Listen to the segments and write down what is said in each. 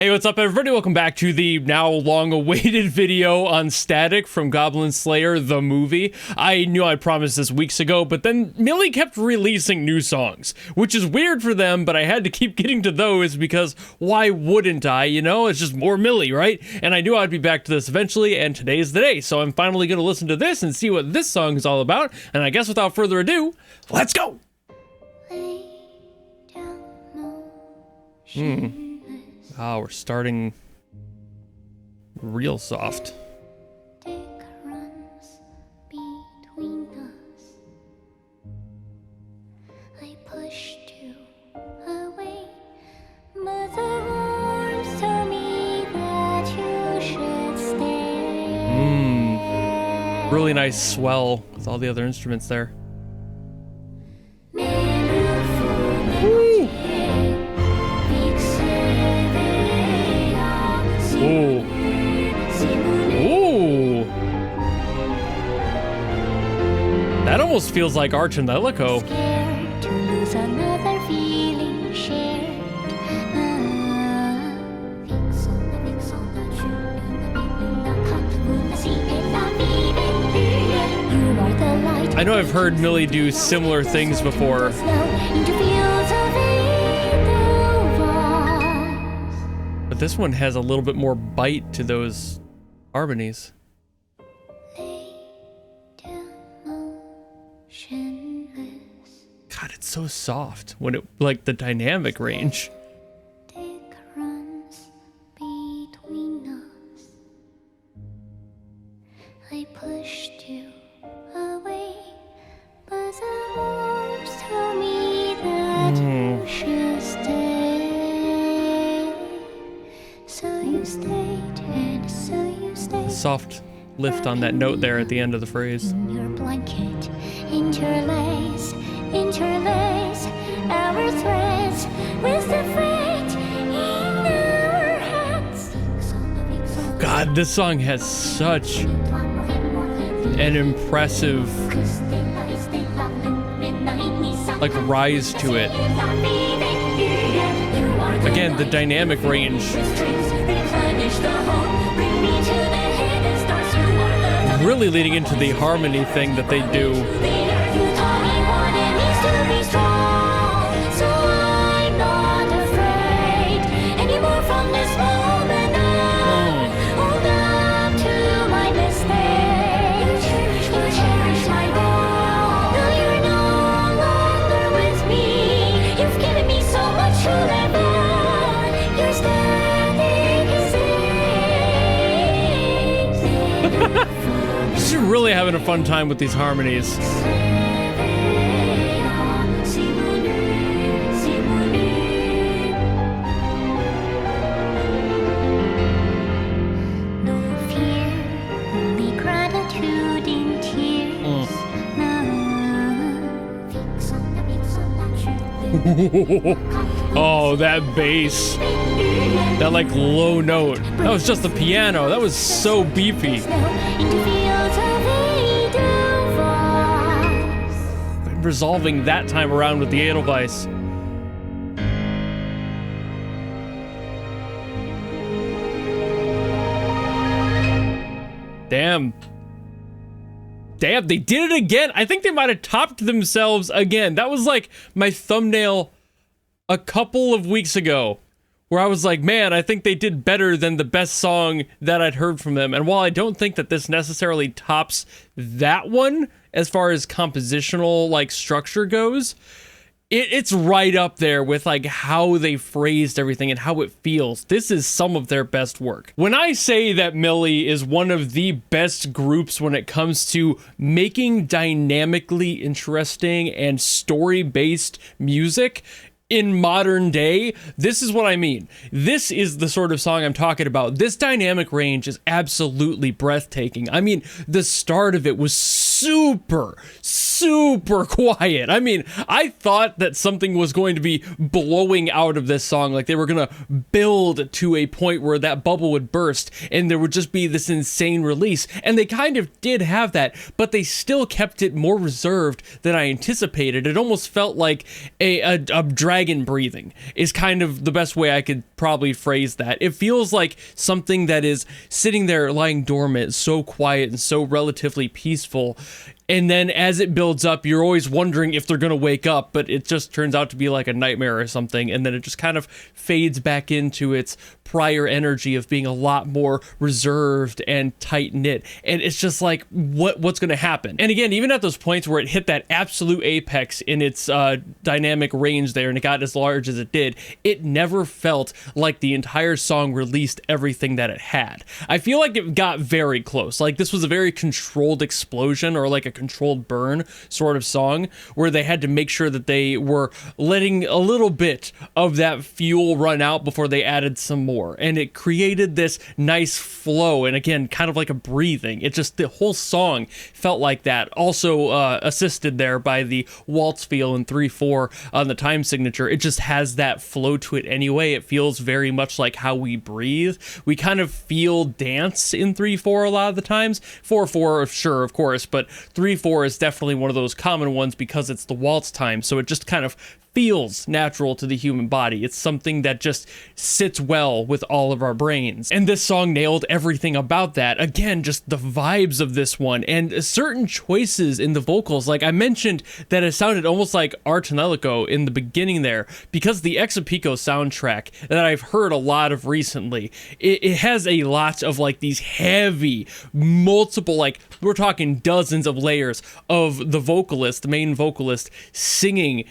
Hey, what's up everybody? Welcome back to the now long-awaited video on Static from Goblin Slayer, the movie. I knew I promised this weeks ago, but then Mili kept releasing new songs, which is weird for them, but I had to keep getting to those because why wouldn't I? You know, it's just more Mili, right? And I knew I'd be back to this eventually, and today's the day, so I'm finally going to listen to this and see what this song is all about, and I guess without further ado, let's go! Oh, we're starting real soft. I pushed you away, but the warmth told me that you should stay. Really nice swell with all the other instruments there. Ooh. Ooh. That almost feels like Arch and Elico. Scared to lose another feeling shared. I know I've heard Mili do similar things before. But this one has a little bit more bite to those harmonies. God, it's so soft when it, like, the dynamic range. I pushed you away, but the warmth told me that you should stay. So you stayed, and so you stayed. Soft lift on that note there at the end of the phrase. In your blanket, interlace our threads with the fate in our hands. God, this song has such an impressive, like, rise to it. Again, the dynamic range. Really leading into the harmony thing that they do. She's really having a fun time with these harmonies. No fear, only gratitude in tears. Oh, that bass. That, like, low note. That was just the piano. That was so beefy. Resolving that time around with the Edelweiss. Damn. Damn, they did it again. I think they might have topped themselves again. That was like my thumbnail a couple of weeks ago, where I was like, man, I think they did better than the best song that I'd heard from them. And while I don't think that this necessarily tops that one, as far as compositional, like, structure goes, it's right up there with, like, how they phrased everything and how it feels. This is some of their best work. When I say that Mili is one of the best groups when it comes to making dynamically interesting and story-based music in modern day, this is what I mean. This is the sort of song I'm talking about. This dynamic range is absolutely breathtaking. I mean, the start of it was super quiet. I mean, I thought that something was going to be blowing out of this song, like they were gonna build to a point where that bubble would burst and there would just be this insane release. And they kind of did have that, but they still kept it more reserved than I anticipated. It almost felt like a Dragon dragon breathing is kind of the best way I could probably phrase that. It feels like something that is sitting there lying dormant, so quiet and so relatively peaceful. And then as it builds up, you're always wondering if they're going to wake up, but it just turns out to be like a nightmare or something. And then it just kind of fades back into its prior energy of being a lot more reserved and tight knit. And it's just like, what's going to happen? And again, even at those points where it hit that absolute apex in its dynamic range there and it got as large as it did, it never felt like the entire song released everything that it had. I feel like it got very close. Like this was a very controlled explosion or like a controlled burn sort of song where they had to make sure that they were letting a little bit of that fuel run out before they added some more. And it created this nice flow. And again, kind of like a breathing. It just, the whole song felt like that. Also assisted there by the waltz feel in 3/4 on the time signature. It just has that flow to it anyway. It feels very much like how we breathe. We kind of feel dance in 3/4 a lot of the times. 4/4, sure, of course, but 3/4 is definitely one of those common ones because it's the waltz time, so it just kind of feels natural to the human body. It's something that just sits well with all of our brains. And this song nailed everything about that. Again, just the vibes of this one and certain choices in the vocals. Like I mentioned that it sounded almost like Artanelico in the beginning there because the Exapico soundtrack that I've heard a lot of recently, it has a lot of like these heavy, multiple, like we're talking dozens of layers of the vocalist, the main vocalist, singing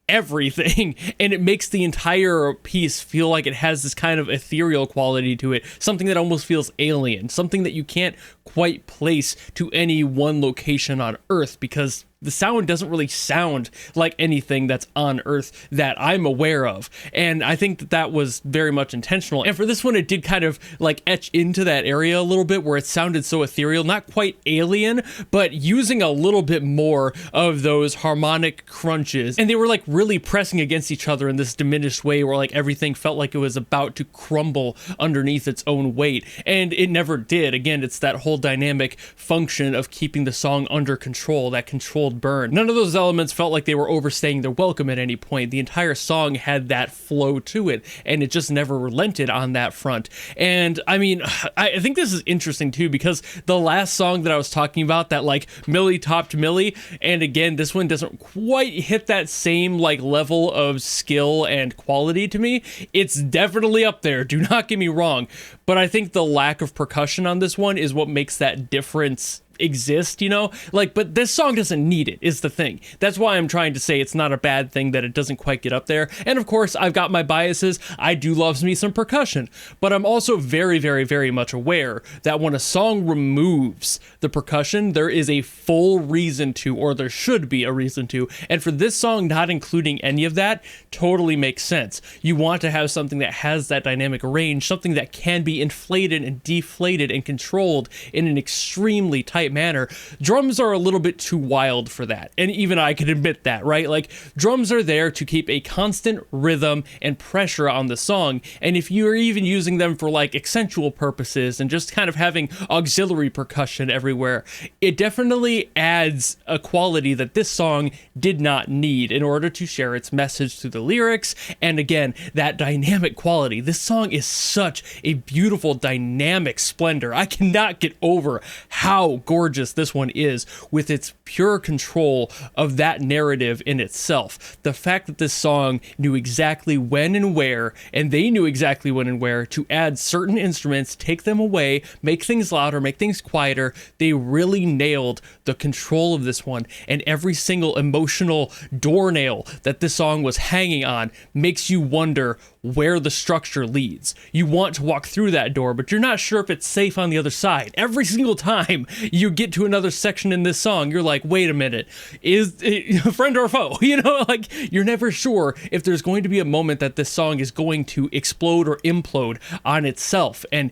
everything, and it makes the entire piece feel like it has this kind of ethereal quality to it, something that almost feels alien, something that you can't quite place to any one location on Earth because the sound doesn't really sound like anything that's on Earth that I'm aware of. And I think that that was very much intentional. And for this one, it did kind of like etch into that area a little bit where it sounded so ethereal, not quite alien, but using a little bit more of those harmonic crunches. And they were like really pressing against each other in this diminished way where like everything felt like it was about to crumble underneath its own weight. And it never did. Again, it's that whole dynamic function of keeping the song under control, that controlled burn. None of those elements felt like they were overstaying their welcome at any point. The entire song had that flow to it, and it just never relented on that front. And I mean, I think this is interesting too, because the last song that I was talking about, that like Mili topped Mili, and again, this one doesn't quite hit that same like level of skill and quality to me. It's definitely up there, do not get me wrong, but I think the lack of percussion on this one is what makes that difference exist, you know, like, but this song doesn't need it is the thing. That's why I'm trying to say it's not a bad thing that it doesn't quite get up there. And of course, I've got my biases. I do love me some percussion, but I'm also very, very, very much aware that when a song removes the percussion, there is a full reason to, or there should be a reason to. And for this song not including any of that totally makes sense. You want to have something that has that dynamic range, something that can be inflated and deflated and controlled in an extremely tight manner. Drums are a little bit too wild for that, and even I can admit that, right? Like, drums are there to keep a constant rhythm and pressure on the song, and if you're even using them for like accentual purposes and just kind of having auxiliary percussion everywhere, it definitely adds a quality that this song did not need in order to share its message through the lyrics. And again, that dynamic quality. This song is such a beautiful dynamic splendor. I cannot get over how gorgeous this one is with its pure control of that narrative in itself. The fact that this song knew exactly when and where, and they knew exactly when and where to add certain instruments, take them away, make things louder, make things quieter. They really nailed the control of this one, and every single emotional doornail that this song was hanging on makes you wonder where the structure leads. You want to walk through that door, but you're not sure if it's safe on the other side. Every single time you get to another section in this song, you're like, wait a minute, is it a friend or a foe? You know, like, you're never sure if there's going to be a moment that this song is going to explode or implode on itself. And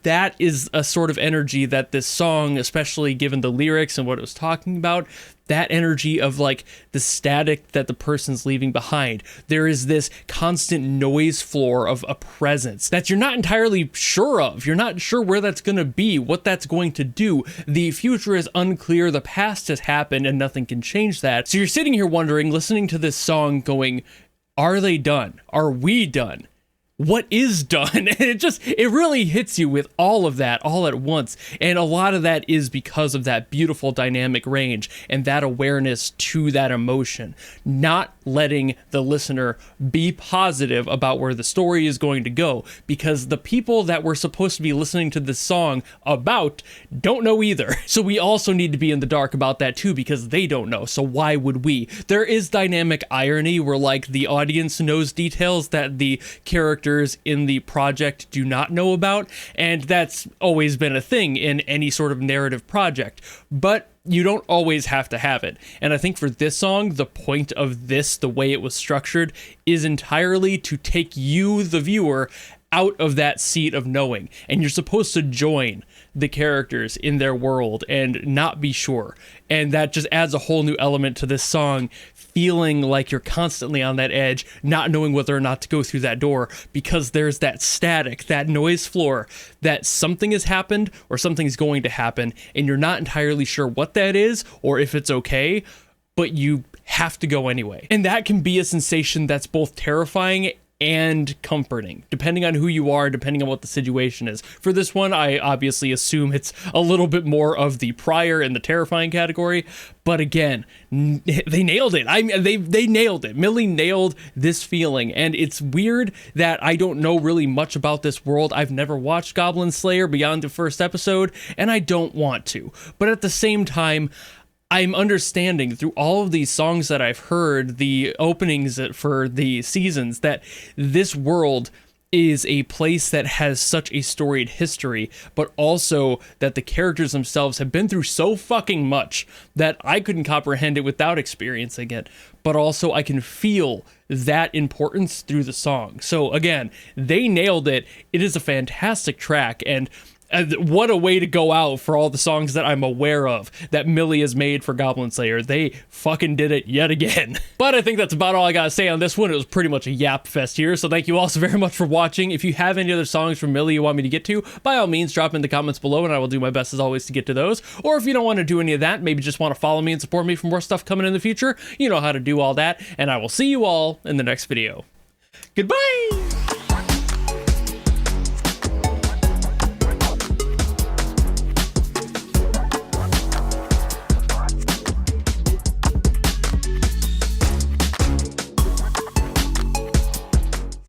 that is a sort of energy that this song, especially given the lyrics and what it was talking about, that energy of like the static that the person's leaving behind. There is this constant noise floor of a presence that you're not entirely sure of. You're not sure where that's going to be, what that's going to do. The future is unclear. The past has happened and nothing can change that. So you're sitting here wondering, listening to this song going, Are they done? Are we done? What is done? And it really hits you with all of that all at once. And a lot of that is because of that beautiful dynamic range and that awareness to that emotion, not letting the listener be positive about where the story is going to go, because the people that we're supposed to be listening to this song about don't know either. So we also need to be in the dark about that too, because they don't know. So why would we? There is dynamic irony where like the audience knows details that the characters in the project do not know about, and that's always been a thing in any sort of narrative project, but you don't always have to have it. And I think for this song, the point of this, the way it was structured, is entirely to take you, the viewer, out of that seat of knowing, and you're supposed to join the characters in their world and not be sure. And that just adds a whole new element to this song, feeling like you're constantly on that edge, not knowing whether or not to go through that door, because there's that static, that noise floor, that something has happened or something's going to happen, and you're not entirely sure what that is or if it's okay, but you have to go anyway. And that can be a sensation that's both terrifying and comforting, depending on who you are, depending on what the situation is. For this one, I obviously assume it's a little bit more of the prior and the terrifying category, but again, they nailed it. They nailed it. Mili nailed this feeling, and it's weird that I don't know really much about this world. I've never watched Goblin Slayer beyond the first episode, and I don't want to. But at the same time, I'm understanding through all of these songs that I've heard, the openings for the seasons, that this world is a place that has such a storied history, but also that the characters themselves have been through so fucking much that I couldn't comprehend it without experiencing it, but also I can feel that importance through the song. So again, they nailed it. It is a fantastic track, and what a way to go out for all the songs that I'm aware of that Mili has made for Goblin Slayer. They fucking did it yet again. But I think that's about all I gotta say on this one. It was pretty much a yap fest here, so thank you all so very much for watching. If you have any other songs from Mili you want me to get to, by all means drop in the comments below and I will do my best as always to get to those. Or if you don't want to do any of that, maybe just want to follow me and support me for more stuff coming in the future, you know how to do all that, and I will see you all in the next video. Goodbye!